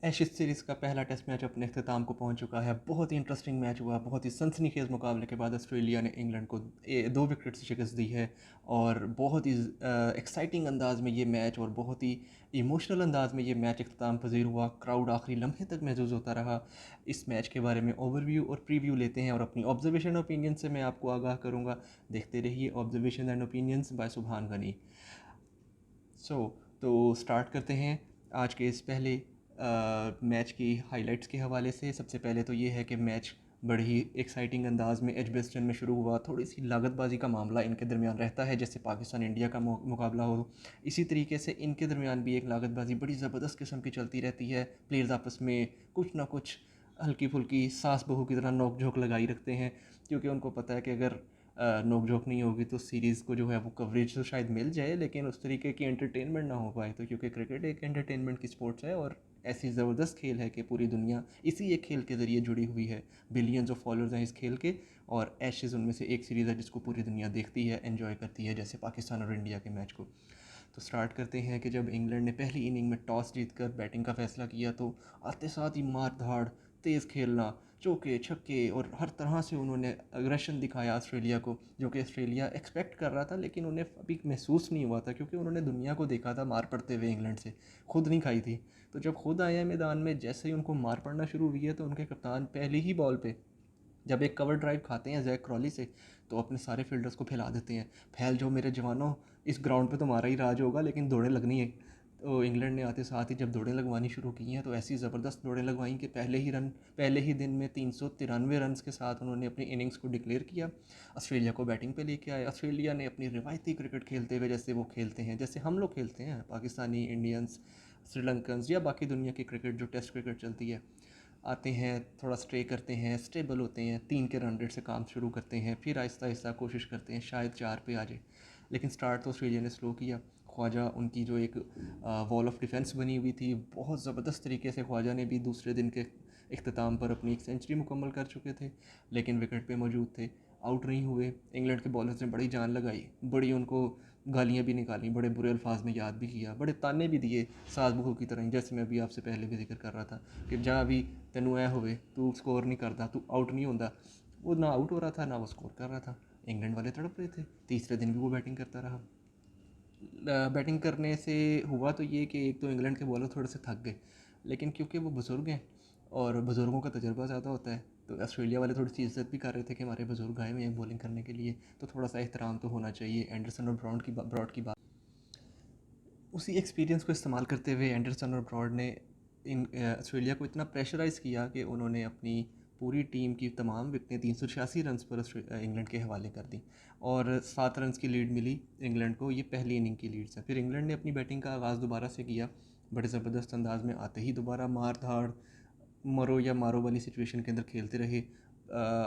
Ashes series का पहला test match अपने अख्ताम को पहुंच चुका है। बहुत ही इंटरेस्टिंग मैच हुआ। बहुत ही सनसनीखेज़ मुकाबले के बाद ऑस्ट्रेलिया ने इंग्लैंड को 2 विकेट से शिकस्त दी है। और बहुत ही एक्साइटिंग अंदाज में ये मैच और बहुत ही इमोशनल अंदाज में ये मैच अख्ताम पजीर हुआ। क्राउड आखिरी लम्हे तक महसूस होता रहा। इस मैच के बारे में ओवरव्यू और प्रीव्यू लेते हैं और अपनी ऑब्जर्वेशन ओपिनियन से मैं आपको आगाह करूँगा। देखते रहिए ऑब्जर्वेशन एंड ओपिनियंस बाय सुभान गनी। सो तो स्टार्ट करते हैं आज के इस पहले मैच की हाइलाइट्स के हवाले से। सबसे पहले तो ये है कि मैच बड़ी ही एक्साइटिंग अंदाज में एजबेस्टन में शुरू हुआ। थोड़ी सी लागतबाजी का मामला इनके दरमियान रहता है, जैसे पाकिस्तान इंडिया का मुकाबला हो, इसी तरीके से इनके दरमियान भी एक लागतबाजी बड़ी ज़बरदस्त किस्म की चलती रहती है। प्लेयर्स आपस में कुछ ना कुछ हल्की फुल्की सास बहू की तरह नोक झोंक लगाई रखते हैं, क्योंकि उनको पता है कि अगर नोक झोंक नहीं होगी तो सीरीज़ को जो है वो कवरेज तो शायद मिल जाए, लेकिन उस तरीके की एंटरटेनमेंट ना हो पाए। तो क्योंकि क्रिकेट एक एंटरटेनमेंट की स्पोर्ट्स है और ऐसी ज़बरदस्त खेल है कि पूरी दुनिया इसी एक खेल के ज़रिए जुड़ी हुई है। बिलियंस ऑफ फॉलोअर्स हैं इस खेल के, और एशेज़ उनमें से एक सीरीज़ है जिसको पूरी दुनिया देखती है, एंजॉय करती है, जैसे पाकिस्तान और इंडिया के मैच को। तो स्टार्ट करते हैं कि जब इंग्लैंड ने पहली इनिंग में टॉस जीतकर बैटिंग का फैसला किया तो आते साथ ही मार धाड़, तेज़ खेलना, चौके छक्के और हर तरह से उन्होंने अग्रेशन दिखाया ऑस्ट्रेलिया को, जो कि ऑस्ट्रेलिया एक्सपेक्ट कर रहा था लेकिन उन्हें अभी महसूस नहीं हुआ था, क्योंकि उन्होंने दुनिया को देखा था मार पड़ते हुए इंग्लैंड से, खुद नहीं खाई थी। तो जब खुद आए हैं मैदान में, जैसे ही उनको मार पड़ना शुरू हुई है तो उनके कप्तान पहली ही बॉल पे जब एक कवर ड्राइव खाते हैं जैक क्रॉली से, तो अपने सारे फील्डर्स को फैला देते हैं। फैल जाओ मेरे जवानों, इस ग्राउंड पे तुम्हारा ही राज होगा, लेकिन दौड़ें लगनी है। तो इंग्लैंड ने आते साथ ही जब दौड़ें लगवानी शुरू की हैं तो ऐसी ज़बरदस्त दौड़ें लगवाई कि पहले ही दिन में 393 रन के साथ उन्होंने अपनी इनिंग्स को डिक्लेयर किया। ऑस्ट्रेलिया को बैटिंग पे लेके आए। ऑस्ट्रेलिया ने अपनी रिवायती क्रिकेट खेलते हुए, जैसे वो खेलते हैं, जैसे हम लोग खेलते हैं, पाकिस्तानी, इंडियंस, श्रीलंकन्स या बाकी दुनिया की क्रिकेट जो टेस्ट क्रिकेट चलती है, आते हैं, थोड़ा स्टे करते हैं, स्टेबल होते हैं, 3 के रन रेट से काम शुरू करते हैं, फिर आहिस्ता आहिस्ता कोशिश करते हैं शायद 4 पे आ जाए। लेकिन स्टार्ट तो ऑस्ट्रेलिया ने स्लो किया। ख्वाजा, उनकी जो एक वॉल ऑफ डिफेंस बनी हुई थी, बहुत ज़बरदस्त तरीके से ख्वाजा ने भी दूसरे दिन के अख्ताम पर अपनी एक सेंचुरी मुकम्मल कर चुके थे, लेकिन विकेट पे मौजूद थे, आउट नहीं हुए। इंग्लैंड के बॉलर्स ने बड़ी जान लगाई, बड़ी उनको गालियाँ भी निकाली, बड़े बुरे अल्फाज में याद भी किया, बड़े ताने भी दिए सास बहू की तरह ही, जैसे मैं अभी आपसे पहले भी जिक्र कर रहा था कि जहाँ भी तेनू ऐ होवे, तू स्कोर नहीं करता, तू आउट नहीं होता। वो ना आउट हो रहा था, ना वो स्कोर कर रहा था। इंग्लैंड वाले तड़प रहे थे। तीसरे दिन भी वो बैटिंग करता रहा। बैटिंग करने से हुआ तो ये कि एक तो इंग्लैंड के बॉलर थोड़े से थक गए, लेकिन क्योंकि वो बुज़ुर्ग हैं और बुज़ुर्गों का तजुर्बा ज़्यादा होता है, तो ऑस्ट्रेलिया वाले थोड़ी सी इज्जत भी कर रहे थे कि हमारे बुज़ुर्ग आए हुए हैं बॉलिंग करने के लिए, तो थोड़ा सा एहतराम तो होना चाहिए। एंडरसन और ब्रॉड की बात, उसी एक्सपीरियंस को इस्तेमाल करते हुए एंडरसन और ब्रॉड ने ऑस्ट्रेलिया को इतना प्रेशराइज़ किया कि उन्होंने अपनी पूरी टीम की तमाम विकटें 386 रन पर इंग्लैंड के हवाले कर दी, और 7 रन की लीड मिली इंग्लैंड को। ये पहली इनिंग की लीड से फिर इंग्लैंड ने अपनी बैटिंग का आगाज़ दोबारा से किया, बड़े ज़बरदस्त अंदाज में। आते ही दोबारा मार धाड़, मरो या मारो वाली सिचुएशन के अंदर खेलते रहे।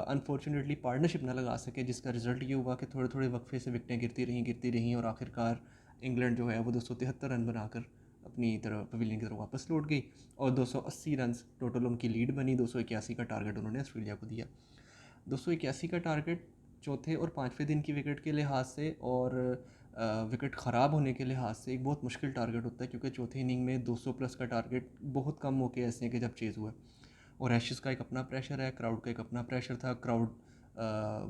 अनफॉर्चुनेटली पार्टनरशिप ना लगा सके, जिसका रिज़ल्ट ये हुआ कि थोड़े थोड़े वक्फे से विकटें गिरती रहीं और आखिरकार इंग्लैंड जो है वो 273 रन बनाकर अपनी तरफ पवेलियन की तरफ वापस लौट गई, और 280 रन टोटल उनकी लीड बनी। 281 का टारगेट उन्होंने ऑस्ट्रेलिया को दिया। 281 का टारगेट चौथे और पाँचवें दिन की विकेट के लिहाज से और विकेट ख़राब होने के लिहाज से एक बहुत मुश्किल टारगेट होता है, क्योंकि चौथे इनिंग में 200 प्लस का टारगेट बहुत कम मौके ऐसे हैं कि जब चेज़ हुआ। और एशेज़ का एक अपना प्रेशर है, क्राउड का एक अपना प्रेशर था। क्राउड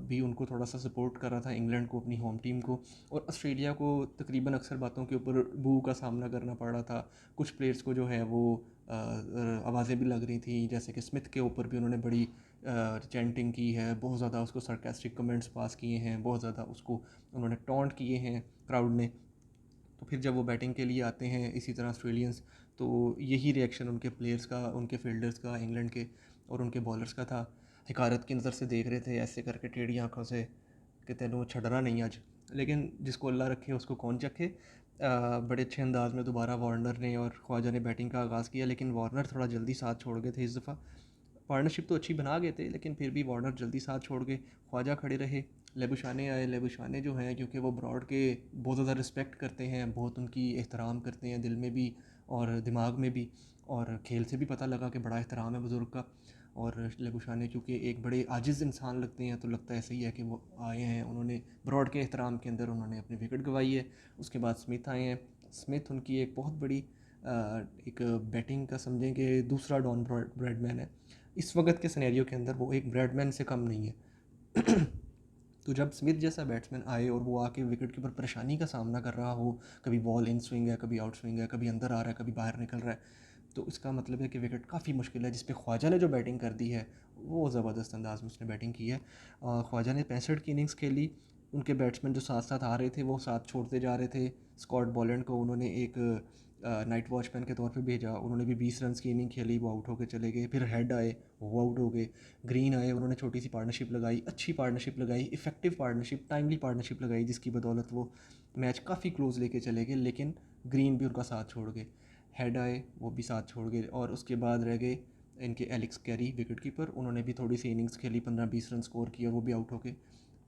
भी उनको थोड़ा सा सपोर्ट कर रहा था, इंग्लैंड को, अपनी होम टीम को, और ऑस्ट्रेलिया को तकरीबन अक्सर बातों के ऊपर बू का सामना करना पड़ रहा था। कुछ प्लेयर्स को जो है वो आवाज़ें भी लग रही थी, जैसे कि स्मिथ के ऊपर भी उन्होंने बड़ी चैंटिंग की है, बहुत ज़्यादा उसको सरकास्टिक कमेंट्स पास किए हैं, बहुत ज़्यादा उसको उन्होंने टॉन्ट किए हैं क्राउड ने। तो फिर जब वो बैटिंग के लिए आते हैं इसी तरह ऑस्ट्रेलियंस, तो यही रिएक्शन उनके प्लेयर्स का, उनके फील्डर्स का, इंग्लैंड के और उनके बॉलर्स का था। हिकारत की नज़र से देख रहे थे, ऐसे करके टेढ़ी आंखों से, कि तेनों छड़ना नहीं आज। लेकिन जिसको अल्लाह रखे उसको कौन चखे। बड़े अच्छे अंदाज में दोबारा वार्नर ने और ख्वाजा ने बैटिंग का आगाज़ किया, लेकिन वार्नर थोड़ा जल्दी साथ छोड़ गए थे इस दफ़ा। पार्टनरशिप तो अच्छी बना गए थे, लेकिन फिर भी वार्नर जल्दी साथ छोड़ के ख्वाजा खड़े रहे। लेबुशाने आए। लेबुशाने जो हैं, क्योंकि वो ब्रॉड के बहुत ज़्यादा रिस्पेक्ट करते हैं, बहुत उनकी एहतराम करते हैं, दिल में भी और दिमाग में भी, और खेल से भी पता लगा कि बड़ा एहतराम है बुज़ुर्ग का। और लेबुशाने चूँकि एक बड़े आजिज़ इंसान लगते हैं, तो लगता है सही है कि वो आए हैं, उन्होंने ब्रॉड के एहतराम के अंदर उन्होंने अपनी विकेट गंवाई है। उसके बाद स्मिथ आए हैं। स्मिथ उनकी एक बहुत बड़ी एक बैटिंग का समझें कि दूसरा डॉन ब्रैडमैन है। इस वक्त के सिनेरियो के अंदर वो एक ब्रैडमैन से कम नहीं है। तो जब स्मिथ जैसा बैट्समैन आए और वो आके विकेट के ऊपर परेशानी का सामना कर रहा हो, कभी बॉल इन स्विंग है, कभी आउट स्विंग है, कभी अंदर आ रहा है, कभी बाहर निकल रहा है, तो इसका मतलब है कि विकेट काफ़ी मुश्किल है। जिस पे ख्वाजा ने जो बैटिंग कर दी है वो ज़बरदस्त अंदाज में उसने बैटिंग की है। ख्वाजा ने 65 की इनिंग्स खेली। उनके बैट्समैन जो साथ साथ आ रहे थे वो साथ छोड़ते जा रहे थे। स्कॉट बॉलैंड को उन्होंने एक नाइट वॉचमैन के तौर पे भेजा, उन्होंने भी 20 रन की इनिंग खेली, वो आउट होकर चले गए। फिर हेड आए, वो आउट हो गए। ग्रीन आए, उन्होंने छोटी सी पार्टनरशिप लगाई, अच्छी पार्टनरशिप लगाई, इफेक्टिव पार्टनरशिप, टाइमली पार्टनरशिप लगाई, जिसकी बदौलत वो मैच काफ़ी क्लोज लेके चले गए। लेकिन ग्रीन भी उनका साथ छोड़ गए। हेड आए, वो भी साथ छोड़ गए। और उसके बाद रह गए इनके एलेक्स कैरी, विकेट कीपर, उन्होंने भी थोड़ी सी इनिंग्स खेली, 15-20 रन स्कोर किया, वो भी आउट हो गए।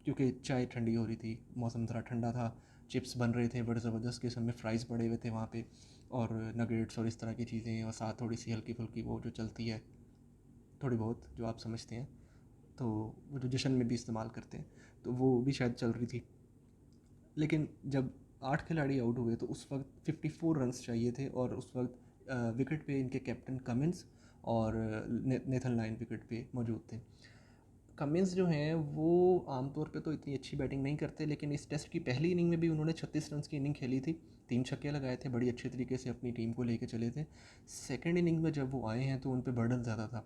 क्योंकि चाय ठंडी हो रही थी, मौसम ज़रा ठंडा था, चिप्स बन रहे थे बड़े ज़बरदस्त किस्म में, फ्राइज़ पड़े हुए थे वहाँ पे, और नगेट्स और इस तरह की चीज़ें, और साथ थोड़ी सी हल्की फुल्की वो जो चलती है थोड़ी बहुत, जो आप समझते हैं, तो वो जो जश्न में भी इस्तेमाल करते हैं, तो वो भी शायद चल रही थी। लेकिन जब 8 खिलाड़ी आउट हुए तो उस वक्त 54 रन्स चाहिए थे, और उस वक्त विकेट पे इनके कैप्टन कमिंस और नेथन लाइन विकेट पे मौजूद थे। कमिंस जो हैं वो आमतौर पे तो इतनी अच्छी बैटिंग नहीं करते, लेकिन इस टेस्ट की पहली इनिंग में भी उन्होंने 36 रन की इनिंग खेली थी, 3 छक्के लगाए थे, बड़ी अच्छे तरीके से अपनी टीम को लेके चले थे। सेकेंड इनिंग में जब वो आए हैं तो उन पर बर्डन ज़्यादा था,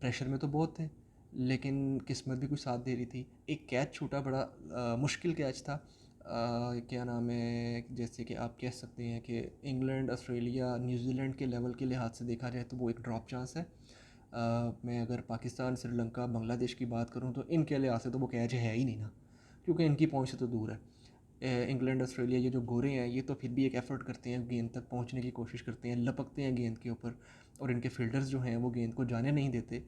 प्रेशर में तो बहुत थे, लेकिन किस्मत भी कुछ साथ दे रही थी। एक कैच छूटा, बड़ा मुश्किल कैच था। क्या नाम है, जैसे कि आप कह सकते हैं कि इंग्लैंड, ऑस्ट्रेलिया, न्यूजीलैंड के लेवल के लिहाज से देखा जाए तो वो एक ड्रॉप चांस है। मैं अगर पाकिस्तान, श्रीलंका, बांग्लादेश की बात करूँ तो इनके लिहाज से तो वो कैच है ही नहीं ना, क्योंकि इनकी पहुँच से तो दूर है। इंग्लैंड, ऑस्ट्रेलिया, ये जो गोरे हैं ये तो फिर भी एक एफ़र्ट करते हैं, गेंद तक पहुंचने की कोशिश करते हैं, लपकते हैं गेंद के ऊपर, और इनके फील्डर्स जो हैं वो गेंद को जाने नहीं देते।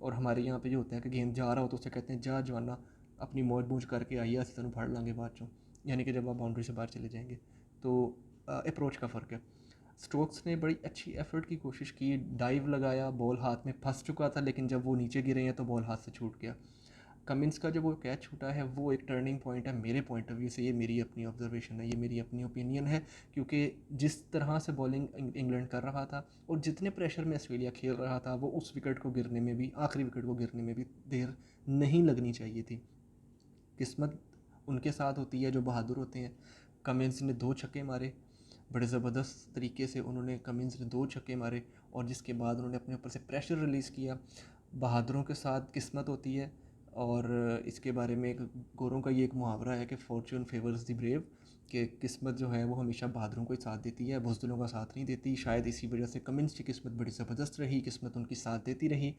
और हमारे यहाँ पे जो होता है कि गेंद जा रहा हो तो उसे कहते हैं जा जवाना, अपनी मौज बूझ करके आइए, अस तेन फड़ लांगे बाद चो, यानी कि जब आप बाउंड्री से बाहर चले जाएंगे। तो अप्रोच का फ़र्क है। स्टोक्स ने बड़ी अच्छी एफ़र्ट की कोशिश की, डाइव लगाया, बॉल हाथ में फंस चुका था, लेकिन जब वो नीचे गिरे हैं तो बॉल हाथ से छूट गया। कमिंस का जो वो कैच छूटा है वो एक टर्निंग पॉइंट है मेरे पॉइंट ऑफ व्यू से, ये मेरी अपनी ऑब्जर्वेशन है, ये मेरी अपनी ओपिनियन है। क्योंकि जिस तरह से बॉलिंग इंग्लैंड कर रहा था और जितने प्रेशर में ऑस्ट्रेलिया खेल रहा था, वो उस विकेट को गिरने में भी, आखिरी विकेट को गिरने में भी देर नहीं लगनी चाहिए थी। किस्मत उनके साथ होती है जो बहादुर होते हैं। कमिंस ने 2 छक्के मारे, बड़े ज़बरदस्त तरीके से उन्होंने, कमिंस ने 2 छक्के मारे, और जिसके बाद उन्होंने अपने ऊपर से प्रेशर रिलीज़ किया। बहादुरों के साथ किस्मत होती है, और इसके बारे में एक गोरों का ये एक मुहावरा है कि फॉर्च्यून फेवर्स द ब्रेव, कि किस्मत जो है वो हमेशा बहादुरों को ही साथ देती है, बुज़दिलों का साथ नहीं देती। शायद इसी वजह से कमिंस की किस्मत बड़ी ज़बरदस्त रही, किस्मत उनकी साथ देती रही।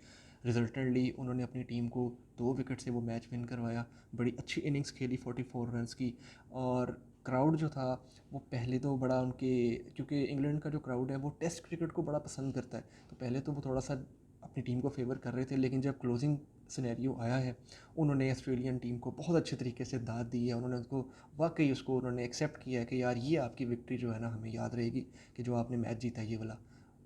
रिजल्टेंटली उन्होंने अपनी टीम को 2 विकेट से वो मैच विन करवाया। बड़ी अच्छी इनिंग्स खेली 44 रन्स की। और क्राउड जो था वो पहले तो बड़ा उनके, क्योंकि इंग्लैंड का जो क्राउड है वो टेस्ट क्रिकेट को बड़ा पसंद करता है, तो पहले तो वो थोड़ा सा अपनी टीम को फेवर कर रहे थे, लेकिन जब क्लोजिंग सिनेरियो आया है उन्होंने ऑस्ट्रेलियन टीम को बहुत अच्छे तरीके से दाद दी है। उन्होंने उसको वाकई उसको उन्होंने एक्सेप्ट किया है कि यार ये आपकी विक्ट्री जो है ना हमें याद रहेगी, कि जो आपने मैच जीता ये वाला,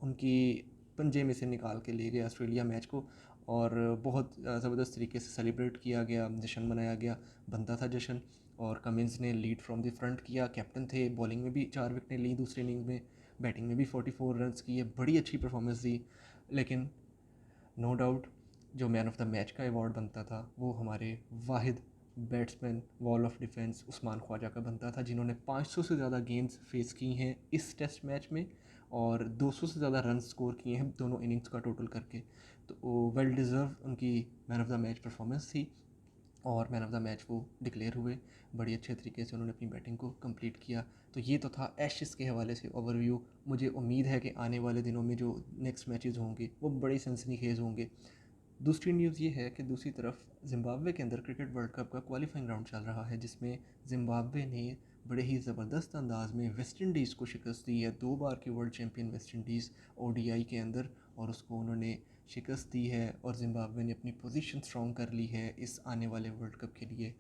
उनकी पंजे में से निकाल के ले गया ऑस्ट्रेलिया मैच को। और बहुत ज़बरदस्त तरीके से सेलिब्रेट किया गया, जश्न मनाया गया, बनता था जश्न। और कमिंस ने लीड फ्रॉम द फ्रंट किया, कैप्टन थे, बॉलिंग में भी 4 विकेटें ली दूसरी इनिंग में, बैटिंग में भी 44 रन्स की, बड़ी अच्छी परफॉर्मेंस दी। लेकिन नो डाउट जो मैन ऑफ द मैच का अवार्ड बनता था वो हमारे वाहिद batsman wall of defence Usman Khawaja का बनता था, जिन्होंने 500 से ज़्यादा गेम्स फेस की हैं इस टेस्ट मैच में, और 200 से ज़्यादा रन स्कोर किए हैं दोनों इनिंग्स का टोटल करके। तो वेल डिज़र्व उनकी man of the match performance थी, और मैन ऑफ द मैच वो डिक्लेयर हुए। बड़ी अच्छे तरीके से उन्होंने अपनी बैटिंग को कंप्लीट किया। तो ये तो था एशेस के हवाले से ओवरव्यू। मुझे उम्मीद है कि आने वाले दिनों में जो नेक्स्ट मैचेस होंगे वो बड़े सनसनीखेज होंगे। दूसरी न्यूज़ ये है कि दूसरी तरफ ज़िम्बाब्वे के अंदर क्रिकेट वर्ल्ड कप का क्वालिफाइंग राउंड चल रहा है, जिसमें ज़िम्बाब्वे ने बड़े ही ज़बरदस्त अंदाज में वेस्ट इंडीज़ को शिकस्त दी है। 2 बार की world champion West Indies ODI के अंदर, और उसको उन्होंने शिकस्त दी है, और ज़िम्बाब्वे ने अपनी पोजीशन स्ट्रॉन्ग कर ली है इस आने वाले वर्ल्ड कप के लिए।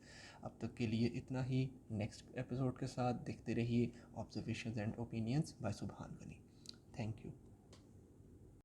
अब तक के लिए इतना ही। नेक्स्ट एपिसोड के साथ देखते रहिए ऑब्जर्वेशंस एंड ओपिनियंस बाय सुभान गनी। Thank you.